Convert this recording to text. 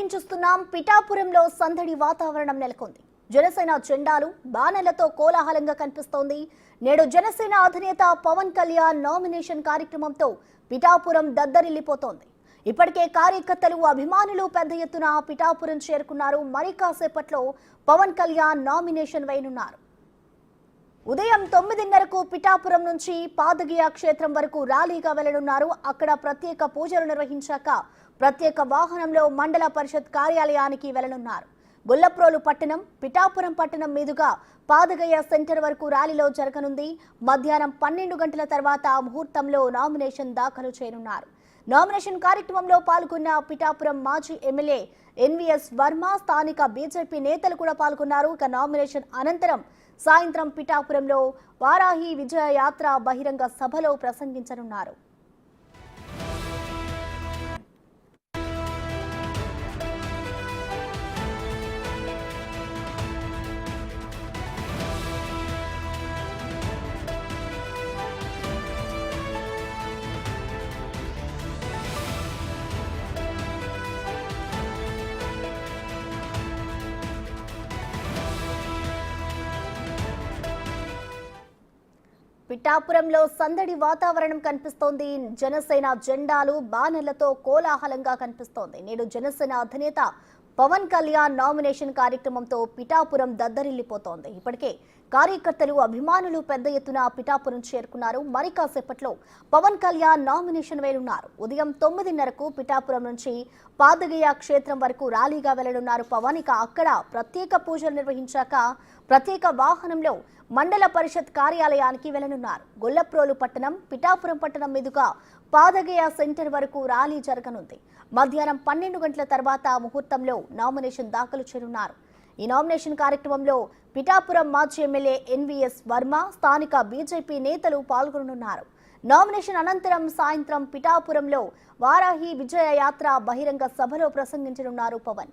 Breaking చూస్తున్నాం. పిఠాపురంలో సందడి వాతావరణం నెలకొంది. జనసేన జెండాలు బాణలతో కోలాహలంగా కనిపిస్తోంది. నేడు జనసేన అధినేత పవన్ కళ్యాణ్ నామినేషన్ కార్యక్రమంతో పిఠాపురం దద్దరిల్లిపోతోంది. ఇప్పటికే కార్యకర్తలు అభిమానులు పెద్ద ఎత్తున పిఠాపురం చేరుకున్నారు. మరి కాసేపట్లో పవన్ కళ్యాణ్ నామినేషన్ వేయనున్నారు. ఉదయం 9:30కు పిఠాపురం నుంచి పాదగియా క్షేత్రం వరకు ర్యాలీగా వెళ్లనున్నారు. అక్కడ ప్రత్యేక పూజలు నిర్వహించాక ప్రత్యేక వాహనంలో మండల పరిషత్ కార్యాలయానికి వెళ్లనున్నారు. గొల్లప్రోలు పట్టణం, పిఠాపురం పట్టణం మీదుగా పాదగయ సెంటర్ వరకు ర్యాలీలో జరగనుంది. మధ్యాహ్నం 12 గంటల తర్వాత ముహూర్తంలో నామినేషన్ దాఖలు చేయనున్నారు. నామినేషన్ కార్యక్రమంలో పాల్గొన్న పిఠాపురం మాజీ ఎమ్మెల్యే ఎన్వీఎస్ వర్మ, స్థానిక బీజేపీ నేతలు కూడా పాల్గొన్నారు. ఇక నామినేషన్ అనంతరం సాయంత్రం పిఠాపురంలో వారాహి విజయ యాత్ర బహిరంగ సభలో ప్రసంగించనున్నారు. పిఠాపురంలో సందడి వాతావరణం కనిపిస్తోంది. జనసేన జెండాలు బాణలతో కోలాహలంగా కనిపిస్తోంది. నేడు జనసేన అధినేత పవన్ కళ్యాణ్ నామినేషన్ కార్యక్రమంతో పిఠాపురం దద్దరిల్లిపోతోంది. ఇప్పటికే కార్యకర్తలు అభిమానులు పెద్ద ఎత్తున పిఠాపురం చేరుకున్నారు. మరి కాసేపట్లో పవన్ కళ్యాణ్ నామినేషన్ వేయనున్నారు. ఉదయం 9:30కు పిఠాపురం నుంచి పాదగయ క్షేత్రం వరకు ర్యాలీగా వెళ్లనున్నారు పవన్. ఇక అక్కడ ప్రత్యేక పూజలు నిర్వహించాక ప్రత్యేక వాహనంలో మండల పరిషత్ కార్యాలయానికి వెళ్లనున్నారు. గొల్లప్రోలు పట్టణం, పిఠాపురం పట్టణం మీదుగా పాదగయ సెంటర్ వరకు ర్యాలీ జరగనుంది. మధ్యాహ్నం 12 గంటల తర్వాత ముహూర్తంలో నామినేషన్ దాఖలు చేయనున్నారు. ఈ నామినేషన్ కార్యక్రమంలో పిఠాపురం మాజీ ఎమ్మెల్యే ఎన్వీఎస్ వర్మ, స్థానిక బీజేపీ నేతలు పాల్గొననున్నారు. నామినేషన్ అనంతరం సాయంత్రం పిఠాపురంలో వారాహి విజయ యాత్ర బహిరంగ సభలో ప్రసంగించనున్నారు పవన్.